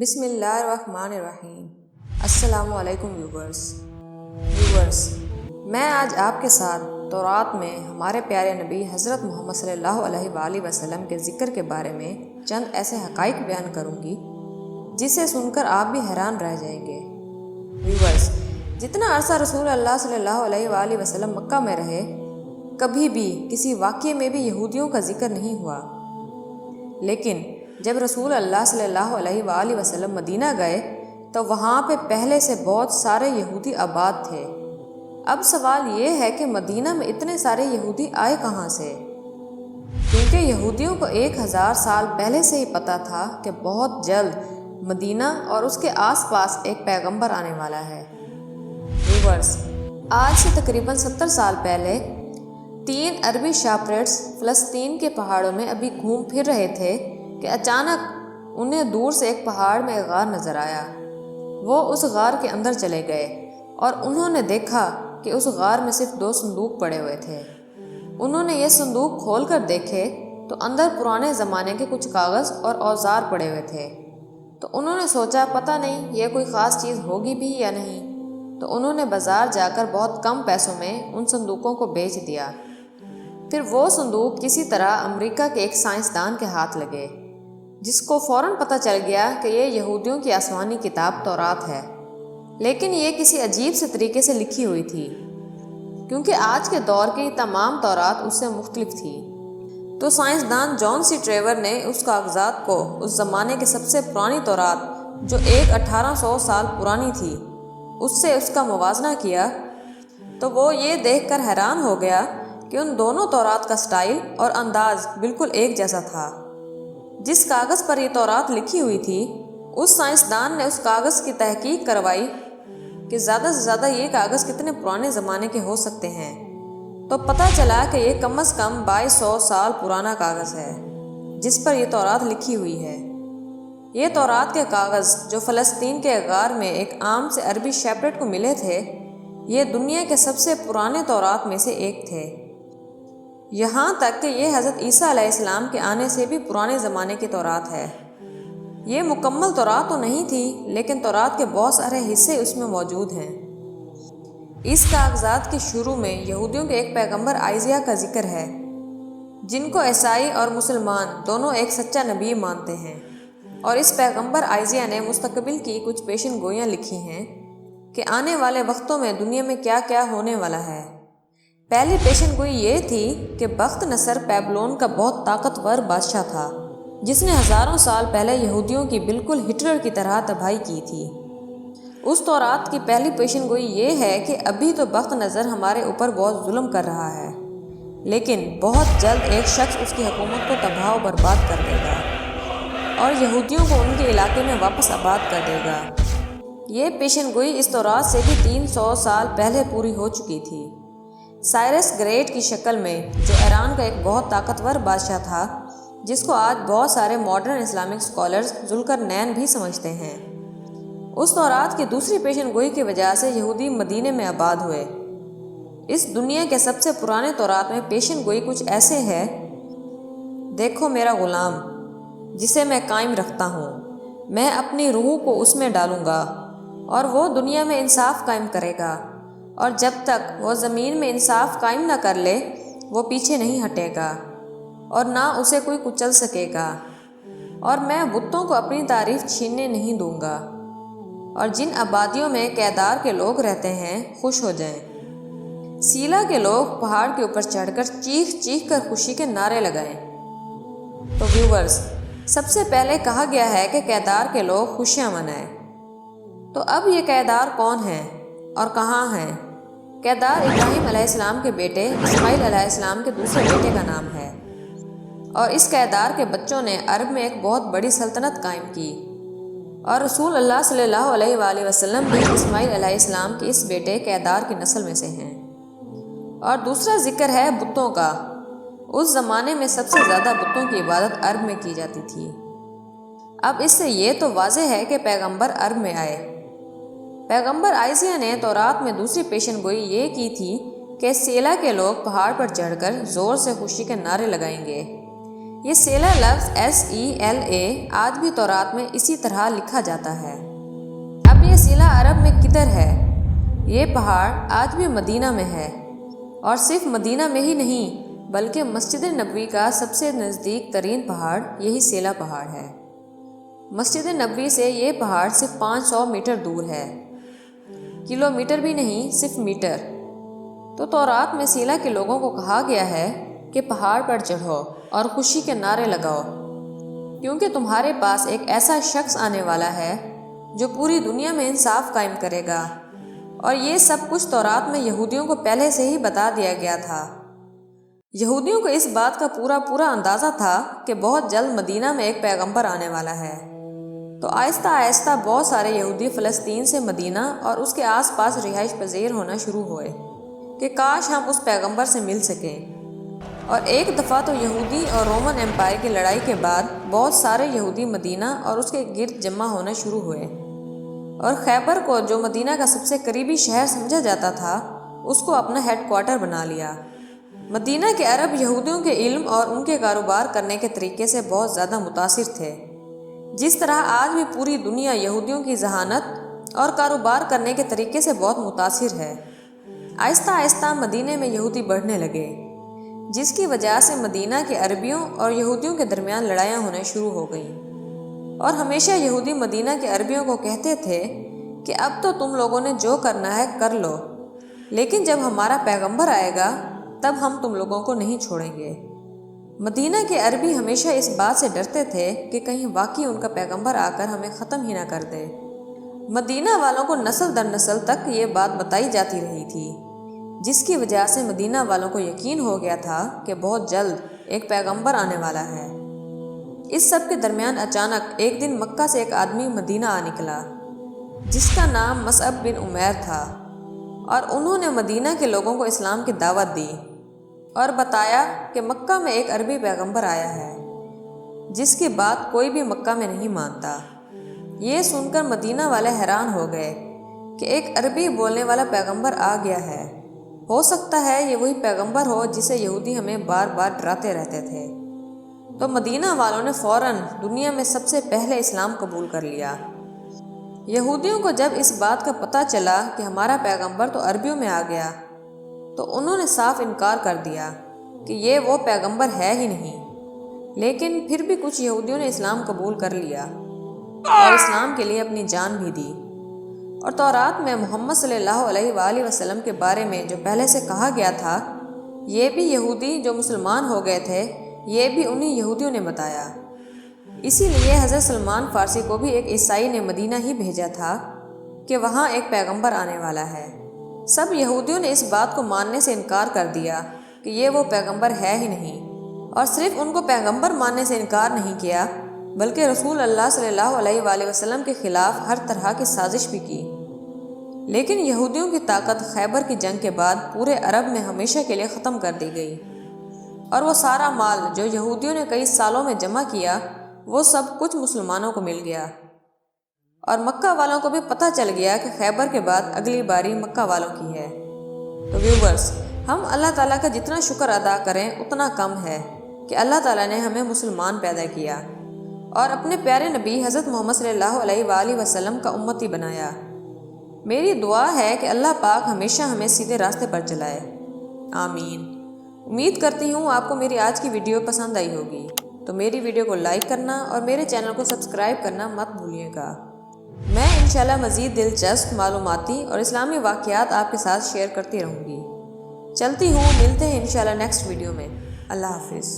بسم اللہ الرحمن الرحیم۔ السلام علیکم ویورز، میں آج آپ کے ساتھ تورات میں ہمارے پیارے نبی حضرت محمد صلی اللہ علیہ وآلہ وسلم کے ذکر کے بارے میں چند ایسے حقائق بیان کروں گی جسے سن کر آپ بھی حیران رہ جائیں گے۔ ویورز، جتنا عرصہ رسول اللہ صلی اللہ علیہ وآلہ وسلم مکہ میں رہے، کبھی بھی کسی واقعے میں بھی یہودیوں کا ذکر نہیں ہوا، لیکن جب رسول اللہ صلی اللہ علیہ وآلہ وسلم مدینہ گئے تو وہاں پہ پہلے سے بہت سارے یہودی آباد تھے۔ اب سوال یہ ہے کہ مدینہ میں اتنے سارے یہودی آئے کہاں سے؟ کیونکہ یہودیوں کو 1000 سال پہلے سے ہی پتہ تھا کہ بہت جلد مدینہ اور اس کے آس پاس ایک پیغمبر آنے والا ہے۔ ویورز، آج سے تقریباً 70 سال پہلے 3 عربی شاپریٹس فلسطین کے پہاڑوں میں ابھی گھوم پھر رہے تھے کہ اچانک انہیں دور سے ایک پہاڑ میں ایک غار نظر آیا۔ وہ اس غار کے اندر چلے گئے اور انہوں نے دیکھا کہ اس غار میں صرف 2 صندوق پڑے ہوئے تھے۔ انہوں نے یہ صندوق کھول کر دیکھے تو اندر پرانے زمانے کے کچھ کاغذ اور اوزار پڑے ہوئے تھے۔ تو انہوں نے سوچا پتہ نہیں یہ کوئی خاص چیز ہوگی بھی یا نہیں، تو انہوں نے بازار جا کر بہت کم پیسوں میں ان صندوقوں کو بیچ دیا۔ پھر وہ صندوق کسی طرح امریکہ کے ایک سائنسدان کے ہاتھ لگے، جس کو فوراً پتہ چل گیا کہ یہ یہودیوں کی آسمانی کتاب تورات ہے، لیکن یہ کسی عجیب سے طریقے سے لکھی ہوئی تھی، کیونکہ آج کے دور کی تمام تورات اس سے مختلف تھی۔ تو سائنسدان جان سی ٹریور نے اس کاغذات کو اس زمانے کی سب سے پرانی تورات، جو 1800 سال پرانی تھی، اس سے اس کا موازنہ کیا، تو وہ یہ دیکھ کر حیران ہو گیا کہ ان دونوں تورات کا سٹائل اور انداز بالکل ایک جیسا تھا۔ جس کاغذ پر یہ تورات لکھی ہوئی تھی، اس سائنسدان نے اس کاغذ کی تحقیق کروائی کہ زیادہ سے زیادہ یہ کاغذ کتنے پرانے زمانے کے ہو سکتے ہیں، تو پتہ چلا کہ یہ کم از کم 2200 سال پرانا کاغذ ہے جس پر یہ تورات لکھی ہوئی ہے۔ یہ تورات کے کاغذ جو فلسطین کے غار میں ایک عام سے عربی شیپریٹ کو ملے تھے، یہ دنیا کے سب سے پرانے تورات میں سے ایک تھے، یہاں تک کہ یہ حضرت عیسیٰ علیہ السلام کے آنے سے بھی پرانے زمانے کی تورات ہے۔ یہ مکمل تورات تو نہیں تھی، لیکن تورات کے بہت سارے حصے اس میں موجود ہیں۔ اس کاغذات کے شروع میں یہودیوں کے ایک پیغمبر آئزیہ کا ذکر ہے، جن کو عیسائی اور مسلمان دونوں ایک سچا نبی مانتے ہیں، اور اس پیغمبر آئزیہ نے مستقبل کی کچھ پیشن گوئیاں لکھی ہیں کہ آنے والے وقتوں میں دنیا میں کیا کیا ہونے والا ہے۔ پہلی پیشن گوئی یہ تھی کہ بخت نصر بیبلون کا بہت طاقتور بادشاہ تھا، جس نے ہزاروں سال پہلے یہودیوں کی بالکل ہٹلر کی طرح تباہی کی تھی۔ اس تورات کی پہلی پیشن گوئی یہ ہے کہ ابھی تو بخت نصر ہمارے اوپر بہت ظلم کر رہا ہے، لیکن بہت جلد ایک شخص اس کی حکومت کو تباہ و برباد کر دے گا اور یہودیوں کو ان کے علاقے میں واپس آباد کر دے گا۔ یہ پیشن گوئی اس تورات سے بھی 300 سال پہلے پوری ہو چکی تھی۔ سائرس گریٹ کی شکل میں، جو ایران کا ایک بہت طاقتور بادشاہ تھا، جس کو آج بہت سارے ماڈرن اسلامک اسکالرز ذوالقرنین بھی سمجھتے ہیں، اس تورات کی دوسری پیشن گوئی کی وجہ سے یہودی مدینے میں آباد ہوئے۔ اس دنیا کے سب سے پرانے تورات میں پیشن گوئی کچھ ایسے ہے: دیکھو میرا غلام جسے میں قائم رکھتا ہوں، میں اپنی روح کو اس میں ڈالوں گا اور وہ دنیا میں انصاف قائم کرے گا، اور جب تک وہ زمین میں انصاف قائم نہ کر لے وہ پیچھے نہیں ہٹے گا اور نہ اسے کوئی کچل سکے گا، اور میں بتوں کو اپنی تعریف چھیننے نہیں دوں گا، اور جن آبادیوں میں کیدار کے لوگ رہتے ہیں خوش ہو جائیں۔ سیلا کے لوگ پہاڑ کے اوپر چڑھ کر چیخ چیخ کر خوشی کے نعرے لگائیں۔ تو ویورز، سب سے پہلے کہا گیا ہے کہ کیدار کے لوگ خوشیاں منائیں۔ تو اب یہ کیدار کون ہیں اور کہاں ہیں؟ کیدار ابراہیم علیہ السلام کے بیٹے اسماعیل علیہ السلام کے دوسرے بیٹے کا نام ہے، اور اس کیدار کے بچوں نے عرب میں ایک بہت بڑی سلطنت قائم کی، اور رسول اللہ صلی اللہ علیہ وآلہ وسلم بھی اسماعیل علیہ السلام کے اس بیٹے کیدار کی نسل میں سے ہیں۔ اور دوسرا ذکر ہے بتوں کا۔ اس زمانے میں سب سے زیادہ بتوں کی عبادت عرب میں کی جاتی تھی۔ اب اس سے یہ تو واضح ہے کہ پیغمبر عرب میں آئے۔ پیغمبر آئزیہ نے تورات میں دوسری پیشن گوئی یہ کی تھی کہ سیلا کے لوگ پہاڑ پر چڑھ کر زور سے خوشی کے نعرے لگائیں گے۔ یہ سیلا لفظ SELA آج بھی تورات میں اسی طرح لکھا جاتا ہے۔ اب یہ سیلا عرب میں کدھر ہے؟ یہ پہاڑ آج بھی مدینہ میں ہے، اور صرف مدینہ میں ہی نہیں بلکہ مسجد نبوی کا سب سے نزدیک ترین پہاڑ یہی سیلا پہاڑ ہے۔ مسجد نبوی سے یہ پہاڑ صرف 500 میٹر دور ہے، کلومیٹر بھی نہیں، صرف میٹر۔ تو تورات میں سیلا کے لوگوں کو کہا گیا ہے کہ پہاڑ پر چڑھو اور خوشی کے نعرے لگاؤ، کیونکہ تمہارے پاس ایک ایسا شخص آنے والا ہے جو پوری دنیا میں انصاف قائم کرے گا۔ اور یہ سب کچھ تورات میں یہودیوں کو پہلے سے ہی بتا دیا گیا تھا۔ یہودیوں کو اس بات کا پورا اندازہ تھا کہ بہت جلد مدینہ میں ایک پیغمبر آنے والا ہے۔ تو آہستہ آہستہ بہت سارے یہودی فلسطین سے مدینہ اور اس کے آس پاس رہائش پذیر ہونا شروع ہوئے کہ کاش ہم اس پیغمبر سے مل سکیں۔ اور ایک دفعہ تو یہودی اور رومن امپائر کی لڑائی کے بعد بہت سارے یہودی مدینہ اور اس کے گرد جمع ہونا شروع ہوئے، اور خیبر کو، جو مدینہ کا سب سے قریبی شہر سمجھا جاتا تھا، اس کو اپنا ہیڈ کوارٹر بنا لیا۔ مدینہ کے عرب یہودیوں کے علم اور ان کے کاروبار کرنے کے طریقے سے بہت زیادہ متاثر تھے، جس طرح آج بھی پوری دنیا یہودیوں کی ذہانت اور کاروبار کرنے کے طریقے سے بہت متاثر ہے۔ آہستہ آہستہ مدینہ میں یہودی بڑھنے لگے، جس کی وجہ سے مدینہ کے عربیوں اور یہودیوں کے درمیان لڑائیاں ہونا شروع ہو گئیں، اور ہمیشہ یہودی مدینہ کے عربیوں کو کہتے تھے کہ اب تو تم لوگوں نے جو کرنا ہے کر لو، لیکن جب ہمارا پیغمبر آئے گا تب ہم تم لوگوں کو نہیں چھوڑیں گے۔ مدینہ کے عربی ہمیشہ اس بات سے ڈرتے تھے کہ کہیں واقعی ان کا پیغمبر آ کر ہمیں ختم ہی نہ کر دے۔ مدینہ والوں کو نسل در نسل تک یہ بات بتائی جاتی رہی تھی، جس کی وجہ سے مدینہ والوں کو یقین ہو گیا تھا کہ بہت جلد ایک پیغمبر آنے والا ہے۔ اس سب کے درمیان اچانک ایک دن مکہ سے ایک آدمی مدینہ آ نکلا، جس کا نام مصعب بن عمیر تھا، اور انہوں نے مدینہ کے لوگوں کو اسلام کی دعوت دی اور بتایا کہ مکہ میں ایک عربی پیغمبر آیا ہے، جس کی بات کوئی بھی مکہ میں نہیں مانتا۔ یہ سن کر مدینہ والے حیران ہو گئے کہ ایک عربی بولنے والا پیغمبر آ گیا ہے، ہو سکتا ہے یہ وہی پیغمبر ہو جسے یہودی ہمیں بار بار ڈراتے رہتے تھے۔ تو مدینہ والوں نے فوراً دنیا میں سب سے پہلے اسلام قبول کر لیا۔ یہودیوں کو جب اس بات کا پتہ چلا کہ ہمارا پیغمبر تو عربیوں میں آ گیا، تو انہوں نے صاف انکار کر دیا کہ یہ وہ پیغمبر ہے ہی نہیں، لیکن پھر بھی کچھ یہودیوں نے اسلام قبول کر لیا اور اسلام کے لیے اپنی جان بھی دی۔ اور تورات میں محمد صلی اللہ علیہ وآلہ وسلم کے بارے میں جو پہلے سے کہا گیا تھا، یہ بھی یہودی جو مسلمان ہو گئے تھے، یہ بھی انہی یہودیوں نے بتایا۔ اسی لیے حضرت سلمان فارسی کو بھی ایک عیسائی نے مدینہ ہی بھیجا تھا کہ وہاں ایک پیغمبر آنے والا ہے۔ سب یہودیوں نے اس بات کو ماننے سے انکار کر دیا کہ یہ وہ پیغمبر ہے ہی نہیں، اور صرف ان کو پیغمبر ماننے سے انکار نہیں کیا بلکہ رسول اللہ صلی اللہ علیہ وآلہ وسلم کے خلاف ہر طرح کی سازش بھی کی۔ لیکن یہودیوں کی طاقت خیبر کی جنگ کے بعد پورے عرب میں ہمیشہ کے لیے ختم کر دی گئی، اور وہ سارا مال جو یہودیوں نے کئی سالوں میں جمع کیا، وہ سب کچھ مسلمانوں کو مل گیا۔ اور مکہ والوں کو بھی پتہ چل گیا کہ خیبر کے بعد اگلی باری مکہ والوں کی ہے۔ تو ویورز، ہم اللہ تعالیٰ کا جتنا شکر ادا کریں اتنا کم ہے کہ اللہ تعالیٰ نے ہمیں مسلمان پیدا کیا اور اپنے پیارے نبی حضرت محمد صلی اللہ علیہ وآلہ وسلم کا امتی بنایا۔ میری دعا ہے کہ اللہ پاک ہمیشہ ہمیں سیدھے راستے پر چلائے، آمین۔ امید کرتی ہوں آپ کو میری آج کی ویڈیو پسند آئی ہوگی، تو میری ویڈیو کو لائک کرنا اور میرے چینل کو سبسکرائب کرنا مت بھولیے گا۔ میں انشاءاللہ مزید دلچسپ معلوماتی اور اسلامی واقعات آپ کے ساتھ شیئر کرتی رہوں گی۔ چلتی ہوں، ملتے ہیں انشاءاللہ نیکسٹ ویڈیو میں۔ اللہ حافظ۔